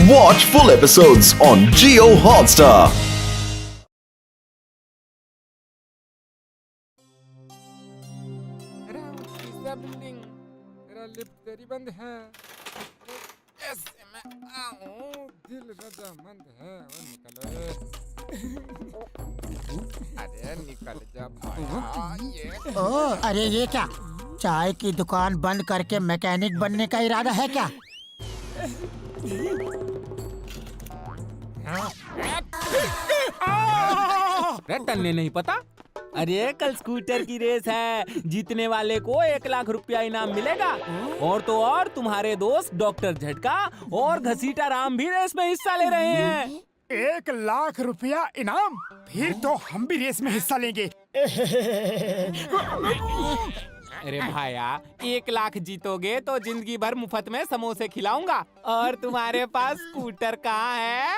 Watch full episodes on Jio Hotstar. Building मेरा lift तेरी बंद है। कैसे मैं आऊं? दिल रजामंद है। वो निकलो अरे निकल जा भाया ये। अरे ये क्या, चाय की दुकान बंद करके मैकेनिक बनने का इरादा है क्या? टलने नहीं पता। अरे कल स्कूटर की रेस है, जीतने वाले को 1 लाख रुपया इनाम मिलेगा। और तो और तुम्हारे दोस्त डॉक्टर झटका और घसीटा राम भी रेस में हिस्सा ले रहे हैं। 1 लाख रुपया इनाम? फिर तो हम भी रेस में हिस्सा लेंगे। अरे भाया, 1 लाख जीतोगे तो जिंदगी भर मुफ्त में समोसे खिलाऊंगा। और तुम्हारे पास स्कूटर कहाँ है?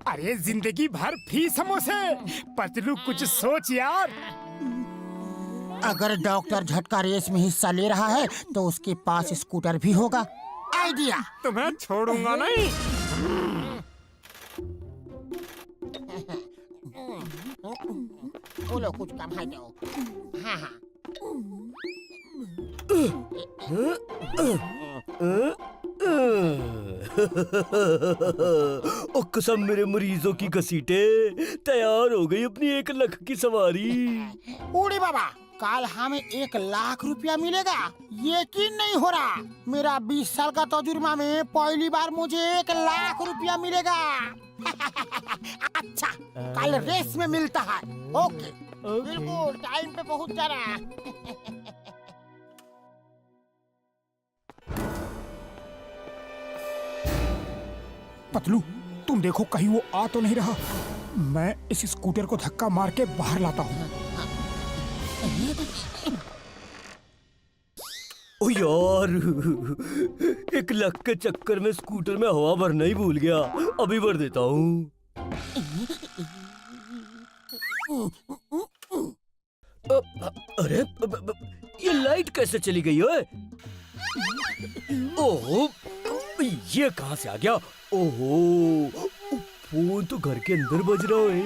अरे जिंदगी भर फ्री समोसे। पतलू कुछ सोच यार। अगर डॉक्टर झटका रेस में हिस्सा ले रहा है तो उसके पास स्कूटर भी होगा। आइडिया। तुम्हें छोड़ूंगा नहीं। बोलो कुछ कम है दो। हाँ हाँ। ओ कसम मेरे मरीजों की घसीटे, तैयार हो गई अपनी 1 लाख की सवारी। उड़ी बाबा, कल हमें 1 लाख रुपया मिलेगा, यकीन नहीं हो रहा। मेरा 20 साल का तजुर्बा में पहली बार मुझे 1 लाख रुपया मिलेगा। अच्छा, कल रेस में मिलता है। ओके, बिल्कुल टाइम पे पहुंच जाना। पतलू तुम देखो कहीं वो आ तो नहीं रहा। मैं इस स्कूटर को धक्का मार के बाहर लाता हूँ। ओ यार, 1 लाख के चक्कर में स्कूटर में हवा भरना ही भूल गया। अभी भर देता हूँ। अरे ये लाइट कैसे चली गई है? ओह, ये कहाँ से आ गया? ओहो, फोन तो घर के अंदर बज रहा है।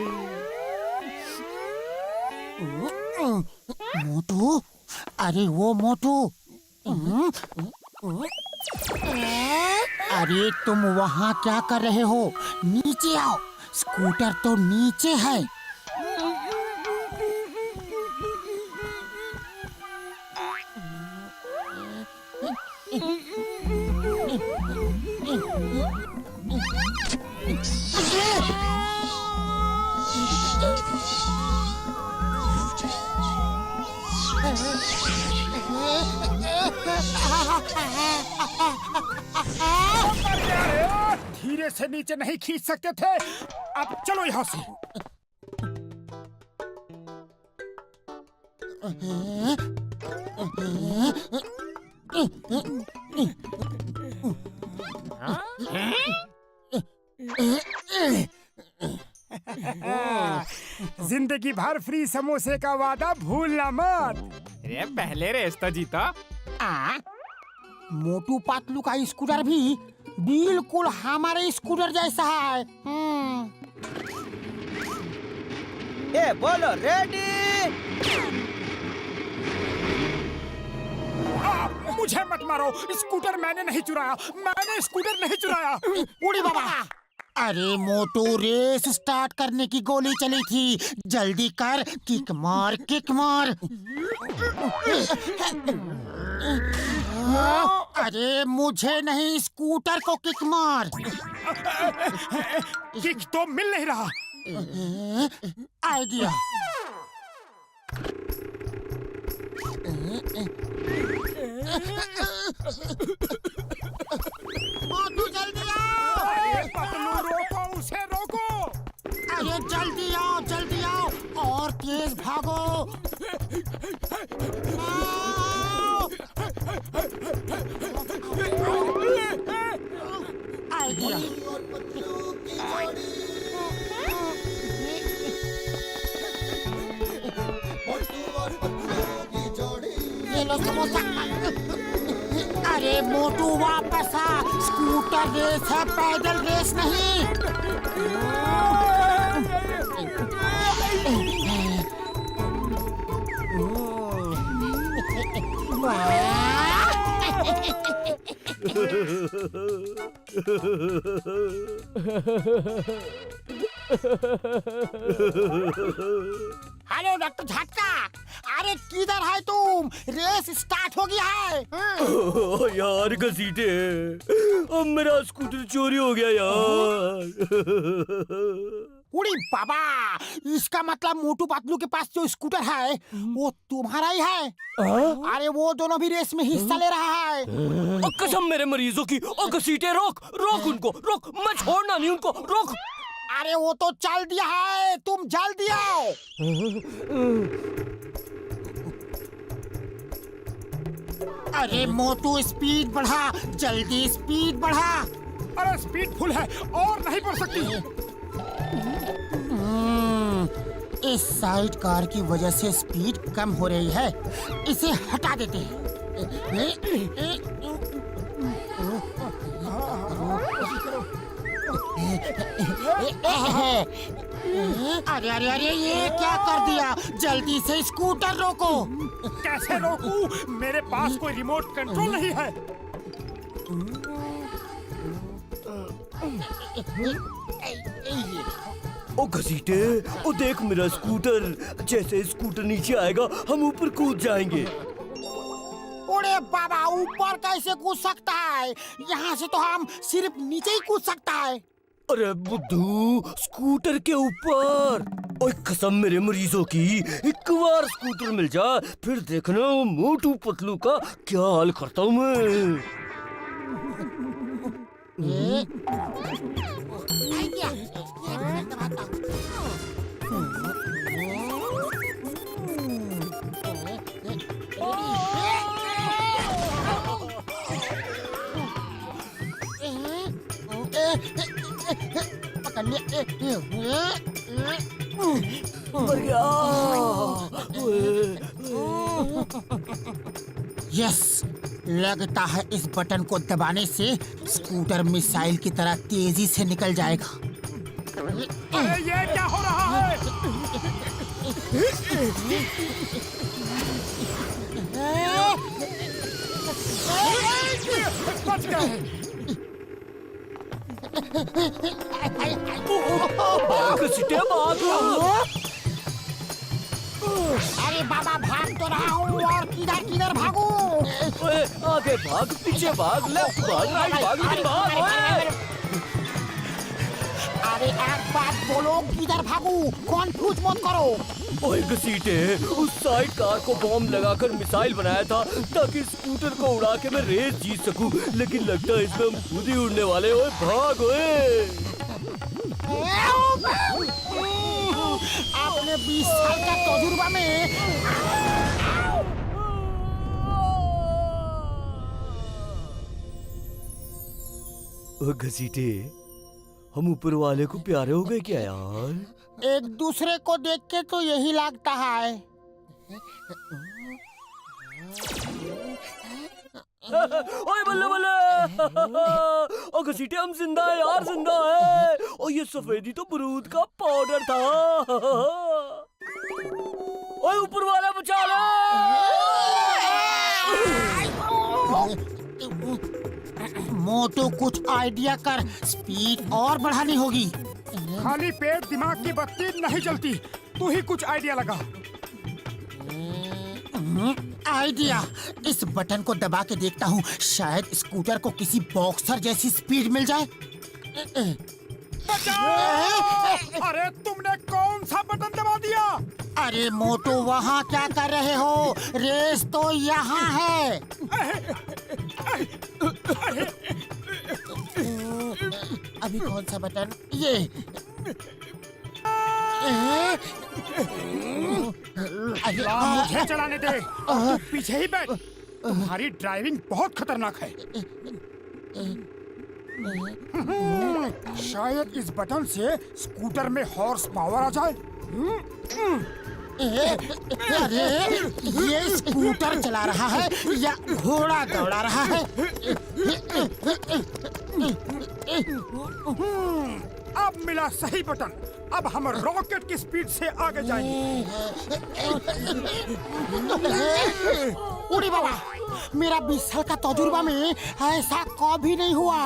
मोटू, अरे वो मोटू। अरे तुम वहाँ क्या कर रहे हो? नीचे आओ, स्कूटर तो नीचे है। धीरे से नीचे नहीं खींच सकते थे? अब चलो यहाँ से। जिंदगी भर फ्री समोसे का वादा भूलना मत। अरे पहले रेस तो जीता। मोटू पतलू का स्कूटर भी बिल्कुल हमारे स्कूटर जैसा है। ए बोलो रेडी। मुझे मत मारो, स्कूटर मैंने नहीं चुराया। मैंने स्कूटर नहीं चुराया। उड़ी बाबा। अरे मोटू, रेस स्टार्ट करने की गोली चली थी, जल्दी कर, किक मार किक मार। अरे मुझे नहीं, स्कूटर को किक मार। किक तो मिल नहीं रहा। आइडिया। मोटू जल्दी आओ। पतलू रोको उसे, रोको। अरे जल्दी आओ, जल्दी आओ, और तेज भागो। आइडिया। ये लो समोसा। अरे मोटू वापस आ, स्कूटर रेस है, पैदल रेस नहीं। हेलो डॉक्टर झटका, अरे किधर है तुम? रेस स्टार्ट हो गया है। ओ यार घसीटे, अब मेरा स्कूटर चोरी हो गया यार। उड़ी बाबा, इसका मतलब मोटू पतलू के पास जो स्कूटर है वो तुम्हारा ही है। अरे वो दोनों भी रेस में हिस्सा ले रहा है। ओ कसम मेरे मरीजों की, ओ घसीटे रोक रोक उनको, रोक, मैं छोड़ना नहीं उनको, रोक। अरे वो तो चल दिया है, तुम जल्दी आओ। अरे मोटू स्पीड बढ़ा, जल्दी स्पीड बढ़ा। अरे स्पीड फुल है और नहीं बढ़ सकती। इस साइड कार की वजह से स्पीड कम हो रही है, इसे हटा देते हैं। अरे अरे अरे, ये क्या कर दिया? जल्दी से स्कूटर रोको। कैसे रोकूं? मेरे पास कोई रिमोट कंट्रोल नहीं है। ओ घसीटे, ओ देख मेरा स्कूटर, जैसे स्कूटर नीचे आएगा हम ऊपर कूद जाएंगे। अरे बाबा, ऊपर कैसे कूद सकता है? यहाँ से तो हम सिर्फ नीचे ही कूद सकता है। अरे बुद्धू, स्कूटर के ऊपर। ओए कसम मेरे मरीजों की, एक बार स्कूटर मिल जाए फिर देखना वो मोटू पतलू का क्या हाल करता हूँ मैं। पकड़ लिया। मर गया। यस, लगता है इस बटन को दबाने से स्कूटर मिसाइल की तरह तेजी से निकल जाएगा। अरे ये क्या हो रहा है? बच गए। घसीटे भाग। अरे बाबा, भाग तो रहा हूँ, और किधर किधर भागूं? ओए आगे भाग, पीछे भाग, लेफ्ट भाग, राइट भाग, लेकिन भाग ओए। अरे एक बात बोलो, किधर भागूं? कन्फ्यूज मत करो। ओए घसीटे, उस साइड कार को बॉम्ब लगाकर मिसाइल बनाया था ताकि स्कूटर को उड़ा के मैं रेस जीत सकूं, लेकिन लगता है इसमें हम खुद ही उड़ने वाले। ओए भाग ओए। आपने 20 साल का तजुर्बा में ओ घसीटे, हम ऊपर वाले को प्यारे हो गए क्या यार? एक दूसरे को देख के तो यही लगता है। ओए बल्ले बल्ले। ओ घसीटे, हम जिंदा है यार, जिंदा है। ओ ये सफेदी तो बरूद का पाउडर था। ओए ऊपर वाला बचा लो। मोटू, कुछ आइडिया कर, स्पीड और बढ़ानी होगी। खाली पेट दिमाग की बत्ती नहीं जलती, तू ही कुछ आइडिया लगा। आइडिया, इस बटन को दबा के देखता हूँ, शायद स्कूटर को किसी बॉक्सर जैसी स्पीड मिल जाए। अरे तुमने कौन सा बटन दबा दिया? अरे मोटू, वहाँ क्या कर रहे हो? रेस तो यहाँ है। अभी कौन सा बटन? ये। मुझे चलाने दे, तू पीछे ही बैठ। तुम्हारी ड्राइविंग बहुत खतरनाक है। शायद इस बटन से स्कूटर में हॉर्स पावर आ जाए। अरे ये स्कूटर चला रहा है या घोड़ा दौड़ा रहा है? अब मिला सही बटन। अब हम रॉकेट की स्पीड से आगे जाएंगे। उड़ी बाबा, मेरा 20 साल का तजुर्बा में ऐसा कभी नहीं हुआ।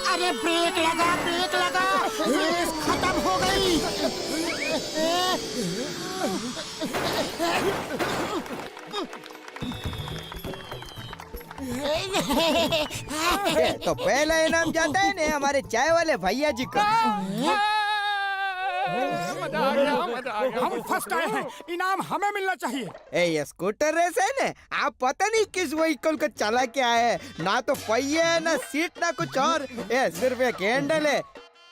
अरे ब्रेक लगा, ब्रेक लगा, रेस खत्म हो गई। तो पहला इनाम जाता है ना हमारे चाय वाले भैया जी को। हम फर्स्ट आए हैं, इनाम हमें मिलना चाहिए। ये स्कूटर रेस है ना, आप पता नहीं किस व्हीकल को चला के आए हैं। ना तो पहिए है, ना सीट, ना कुछ और। ये सिर्फ एक हैंडल है,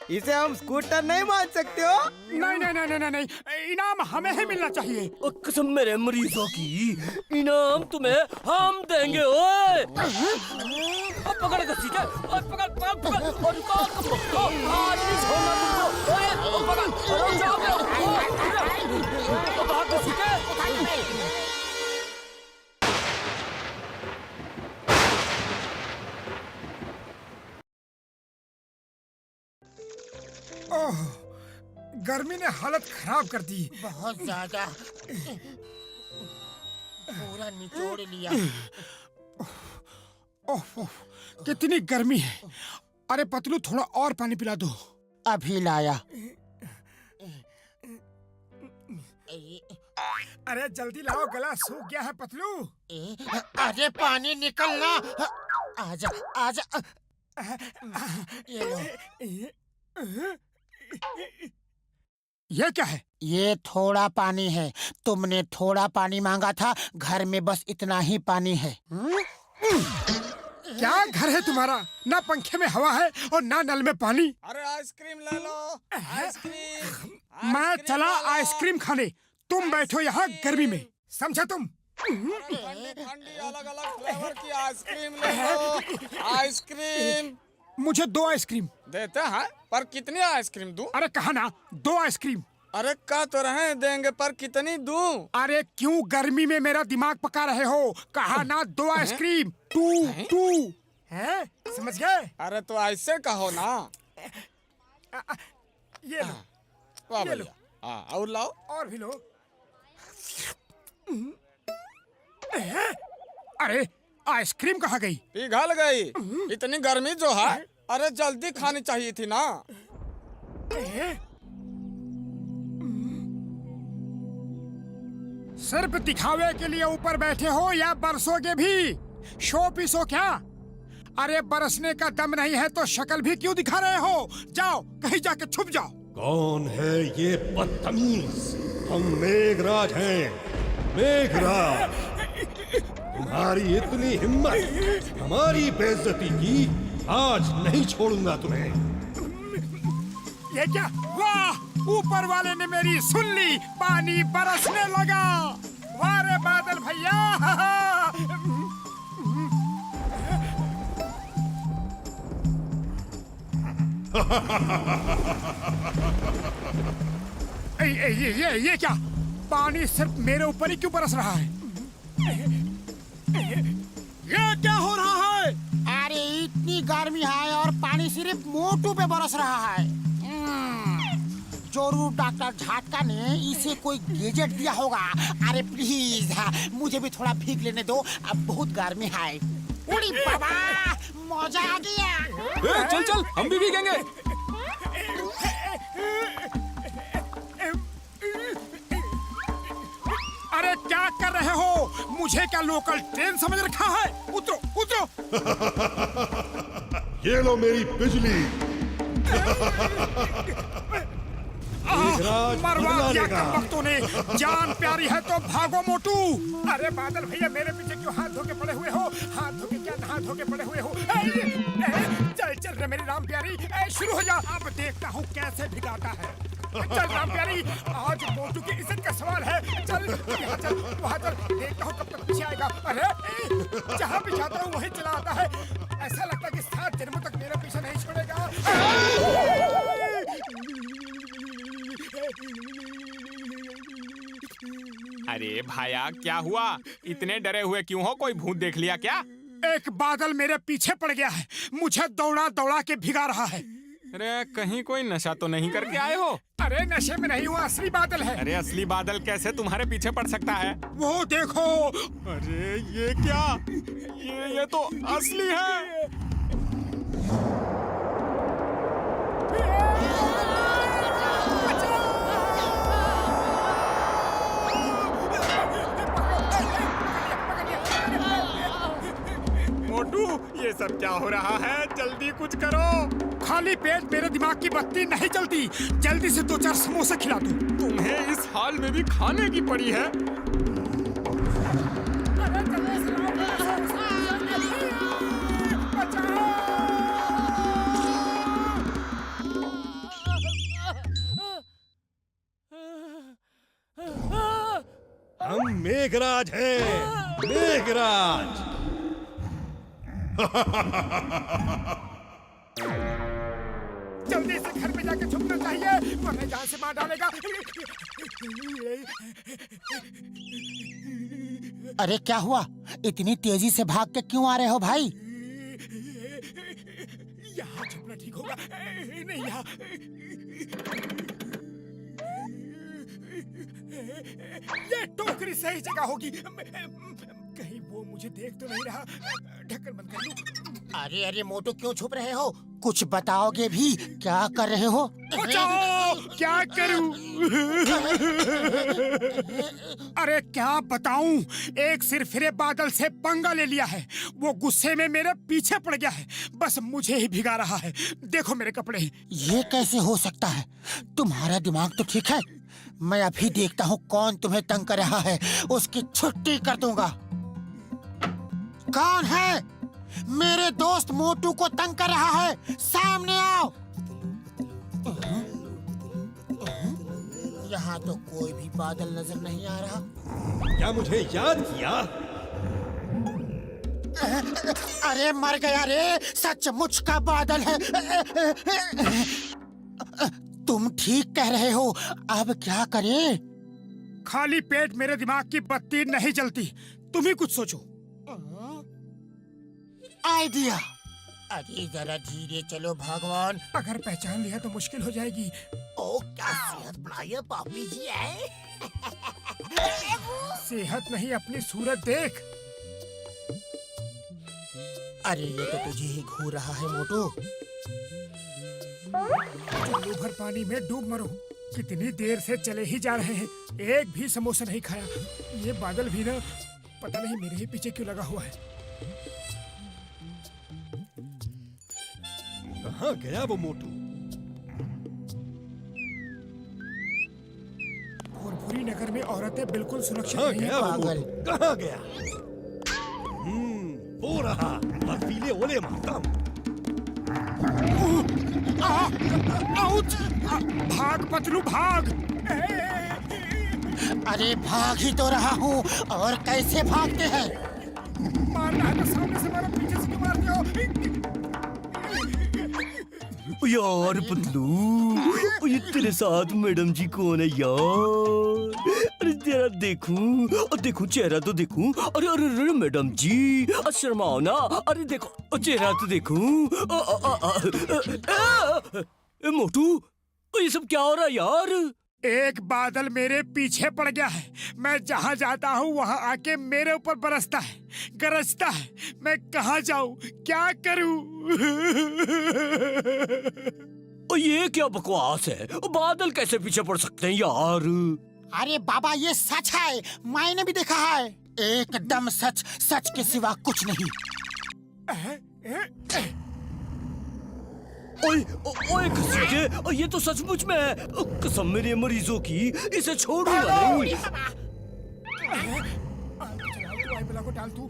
इसे हम स्कूटर नहीं मान सकते हो। नहीं नहीं नहीं नहीं नहीं, इनाम हमें ही मिलना चाहिए। ओ कसम मेरे मरीजों की, इनाम तुम्हें हम देंगे। ओए अब पकड़ घसीटे, और पकड़ पकड़ पकड़, और रुको, आज नहीं छोड़ना तुमको। ओए ओ पकड़, और जाओ तो भाग घसीटे। ओह, गर्मी ने हालत खराब कर दी। बहुत ज्यादा, पूरा निचोड़ लिया। ओह, कितनी गर्मी है। अरे पतलू, थोड़ा और पानी पिला दो। अभी लाया। अरे जल्दी लाओ, गला सूख गया है पतलू। अरे पानी निकलना। आजा आजा, ये लो। ये क्या है? ये थोड़ा पानी है। तुमने थोड़ा पानी मांगा था, घर में बस इतना ही पानी है। क्या घर है तुम्हारा? ना पंखे में हवा है और ना नल में पानी। अरे आइसक्रीम ले लो, आइसक्रीम। मैं चला आइसक्रीम खाने, तुम बैठो यहाँ गर्मी में, समझा तुम? ठंडी ठंडी अलग अलग फ्लेवर की आइसक्रीम ले लो। आइसक्रीम मुझे 2 आइसक्रीम। देते हैं, पर कितनी आइसक्रीम दूं? अरे कहा ना 2 आइसक्रीम। अरे कह तो रहे देंगे, पर कितनी दूं? अरे क्यों गर्मी में मेरा दिमाग पका रहे हो? कहा ना 2 आइसक्रीम। 2 है, समझ गए? अरे तो ऐसे कहो ना। ये लो, वाह ये लो। भैया। हाँ, और लाओ। और भी लो। अरे आइसक्रीम कहाँ गई? पिघल गई। इतनी गर्मी जो है, अरे जल्दी खानी चाहिए थी ना। सिर्फ दिखावे के लिए ऊपर बैठे हो या बरसोगे भी? शो पीस हो क्या? अरे बरसने का दम नहीं है तो शक्ल भी क्यों दिखा रहे हो? जाओ कहीं जाके छुप जाओ। कौन है ये बदतमीज? हम मेघराज हैं, मेघराज। तुम्हारी इतनी हिम्मत हमारी बेइज्जती की, आज नहीं छोड़ूंगा तुम्हें। ये क्या? वाह, ऊपर वाले ने मेरी सुन ली, पानी बरसने लगा। वाह रे बादल भैया। ये क्या? पानी सिर्फ मेरे ऊपर ही क्यों बरस रहा है? ये क्या हो रहा है? अरे इतनी गर्मी है और पानी सिर्फ मोटू पे बरस रहा है। जरूर डॉक्टर झटका ने इसे कोई गैजेट दिया होगा। अरे प्लीज, मुझे भी थोड़ा भीग लेने दो, अब बहुत गर्मी है। उड़ी बाबा, मजा आ गया। चल चल, हम भी भीगेंगे। अरे क्या कर रहे हो? मुझे क्या लोकल ट्रेन समझ रखा है? उतरो उतरो। ये लो मेरी बिजली। मरवा दिया कमबख्तों ने। जान प्यारी है तो भागो मोटू। अरे बादल भैया, मेरे पीछे क्यों हाथ धो के पड़े हुए हो? हाथ धो के क्या, नहा धो के पड़े हुए हो? चल चल रे मेरी राम प्यारी, शुरू हो जा। अब देखता हूँ कैसे भिगाता है। चल राम प्यारी, आज मोटू की इज्जत का सवाल है। चल यहाँ चल, वहाँ चल, देखता हूँ कब तक पीछे आएगा। अरे जहाँ भी जाता हूँ वहीं चला आता है। ऐसा लगता है कि 7 जन्मों तक मेरा पीछा नहीं छोड़ेगा। अरे भाया, क्या हुआ? इतने डरे हुए क्यों हो? कोई भूत देख लिया क्या? एक बादल मेरे पीछे पड़ गया है, मुझे दौड़ा दौड़ा के भिगा रहा है। अरे कहीं कोई नशा तो नहीं करके आए हो? अरे नशे में नहीं हुआ, असली बादल है। अरे असली बादल कैसे तुम्हारे पीछे पड़ सकता है? वो देखो। अरे ये क्या? ये तो असली है। मोटू, ये सब क्या हो रहा है? जल्दी कुछ करो। खाली पेट मेरे दिमाग की बत्ती नहीं जलती। जल्दी से 2-4 समोसे खिला दो। तुम्हें इस हाल में भी खाने की पड़ी है? हम मेघराज हैं, मेघराज। जल्दी से घर में जाके छुपना चाहिए, वरना जान से मार डालेगा। अरे क्या हुआ? इतनी तेजी से भाग के क्यों आ रहे हो भाई? यहाँ छुपना ठीक होगा। नहीं यहाँ। ये टोकरी सही जगह होगी। कहीं वो मुझे देख तो नहीं रहा। ढक्कन बंद कर लूं। अरे अरे मोटू, क्यों छुप रहे हो? कुछ बताओगे भी? क्या कर रहे हो? बचाओ! क्या करूं? अरे क्या बताऊं? एक सिरफिरे बादल से पंगा ले लिया है। वो गुस्से में मेरे पीछे पड़ गया है, बस मुझे ही भिगा रहा है। देखो मेरे कपड़े। ये कैसे हो सकता है? तुम्हारा दिमाग तो ठीक है। मैं अभी देखता हूँ कौन तुम्हें तंग कर रहा है, उसकी छुट्टी कर दूंगा। कौन है? मेरे दोस्त मोटू को तंग कर रहा है, सामने आओ। यहाँ तो कोई भी बादल नजर नहीं आ रहा। क्या मुझे याद किया? अरे मर गया रे, सचमुच का बादल है। तुम ठीक कह रहे हो, अब क्या करें? खाली पेट मेरे दिमाग की बत्ती नहीं जलती। तुम ही कुछ सोचो। आइडिया। अरे जरा धीरे चलो भगवान। अगर पहचान लिया तो मुश्किल हो जाएगी। ओ क्या सेहत बढ़ाई है पापी जी है। सेहत नहीं, अपनी सूरत देख। अरे ये तो तुझे ही घूर रहा है मोटू। चुल्लू भर पानी में डूब मरो। कितनी देर से चले ही जा रहे हैं, एक भी समोसा नहीं खाया। ये बादल भी ना पता नहीं मेरे ही पीछे क्यों लगा हुआ है। कहाँ गया वो मोटू? भोरभूरी नगर में औरतें बिल्कुल सुरक्षित कहाँ नहीं गया हैं। वो पागल। मोटू? कहाँ गया? वो रहा बर्फीले ओले मातम। आउच! भाग पतलू भाग! अरे भाग ही तो रहा हूँ, और कैसे भागते हैं? मारना है तो सामने से मारो, पीछे से क्यों मारते हो? यार पतलू, ये तेरे साथ मैडम जी कौन है यार? अरे तेरा देखूं, और देखूं चेहरा तो देखूं। अरे अरे अरे मैडम जी, शर्माओ ना। अरे देखो चेहरा तो देखूं। मोटू, ये सब क्या हो रहा है यार? एक बादल मेरे पीछे पड़ गया है। मैं जहाँ जाता हूँ वहाँ आके मेरे ऊपर बरसता है, गरजता है। मैं कहाँ जाऊँ, क्या करूँ? ये क्या बकवास है? बादल कैसे पीछे पड़ सकते हैं यार? अरे बाबा ये सच है, मैंने भी देखा है। एकदम सच, सच के सिवा कुछ नहीं। ओए ओए घसीटे, ये तो सचमुच में है। कसम मेरे मरीजों की, इसे छोड़ूंगा नहीं। वायुबला को डाल तू।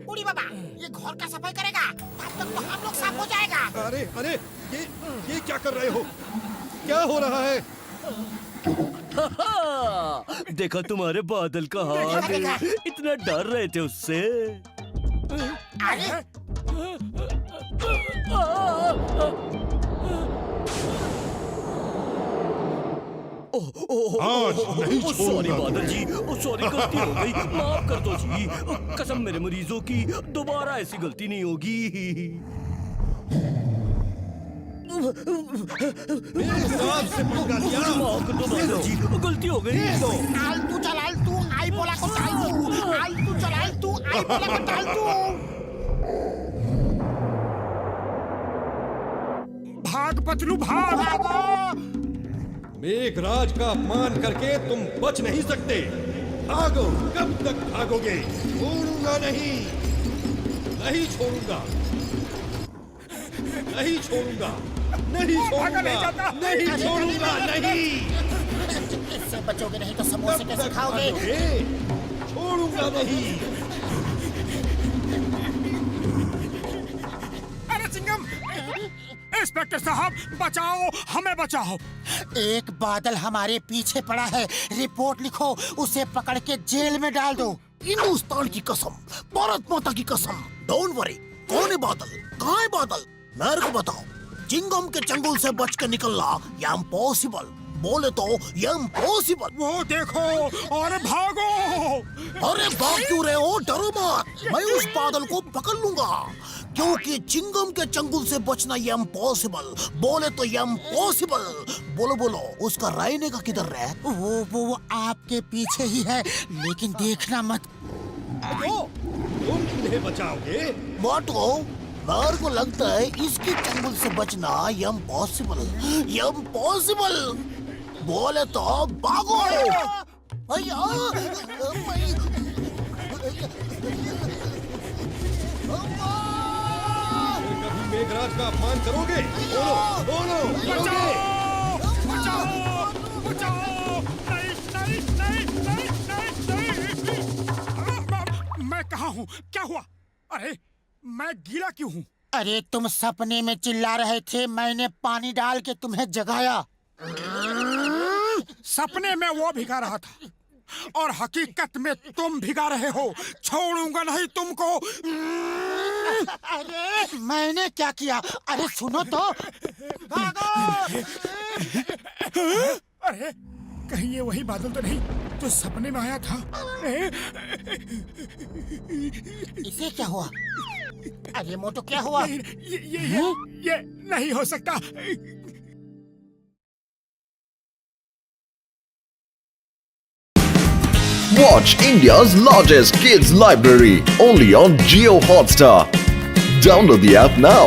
उड़ी बाबा, ये घर का सफाई करेगा, तब तक तो हम लोग साफ हो जाएगा। अरे अरे ये क्या कर रहे हो? क्या हो रहा है? देखा तुम्हारे बादल का हाल, देखा। इतना डर रहे थे उससे। अरे आज नहीं सॉरी छोड़ूंगा बादल जी, सॉरी, गलती हो गई, माफ कर दो जी। कसम मेरे मरीजों की, दोबारा ऐसी गलती नहीं होगी। राज से पंगा लिया। माफ कर दो बादल जी, गलती हो गई। आलतू चल आलतू, आई बोला को आलतू, आलतू चल आलतू, आई बोला को आलतू। भाग पतलू भाग। मेघराज का अपमान करके तुम बच नहीं सकते। भागो, कब तक भागोगे? छोड़ूंगा नहीं, नहीं छोड़ूंगा, नहीं छोड़ूंगा, नहीं भागा नहीं छोड़ूंगा, जाता। नहीं छोड़ूंगा, नहीं। इससे बचोगे नहीं तो समोसे कैसे खाओगे? भागोगे? छोड़ूंगा नहीं। अरे चिंगम, इंस्पेक्टर साहब बचाओ, हमें बचाओ। एक बादल हमारे पीछे पड़ा है, रिपोर्ट लिखो, उसे पकड़ के जेल में डाल दो। हिंदुस्तान की कसम, भारत माता की कसम, डोंट वरी। कौन है बादल? कहाँ है बादल? मेरे को बताओ। चिंगम के चंगुल से बच के निकलना ये इम्पॉसिबल, बोले तो ये इम्पॉसिबल। वो देखो और भागो। अरे भाग क्यों रहे हो? डरो मत, मैं उस बादल को पकड़ लूंगा, क्योंकि चिंगम के चंगुल से बचना ये इम्पॉसिबल, बोले तो ये इम्पॉसिबल। बोलो बोलो, उसका रहने का किधर है? वो आपके पीछे ही है, लेकिन देखना मत। तुम इन्हें बचाओगे? बाटो, मेरे को लगता है इसके चंगुल से बचना ये इम्पॉसिबल, ये इम्पॉसिबल, बोले तो भागो। भैया, कभी मेघराज का अपमान करोगे? बोलो, करोगे? बचाओ, बचाओ। नहीं, नहीं, नहीं, नहीं, नहीं, नहीं। मैं कहाँ हूँ? क्या हुआ? अरे मैं गीला क्यों हूँ? अरे तुम सपने में चिल्ला रहे थे, मैंने पानी डाल के तुम्हें जगाया। सपने में वो भिगा रहा था और हकीकत में तुम भिगा रहे हो। छोड़ूंगा नहीं तुमको। अरे मैंने क्या किया? अरे सुनो तो। भागो! अरे कहीं ये वही बादल तो नहीं जो सपने में आया था? इसे क्या हुआ? अरे मोटो क्या हुआ? ये नहीं हो सकता। Watch India's largest kids library only on Jio Hotstar. Download the app now.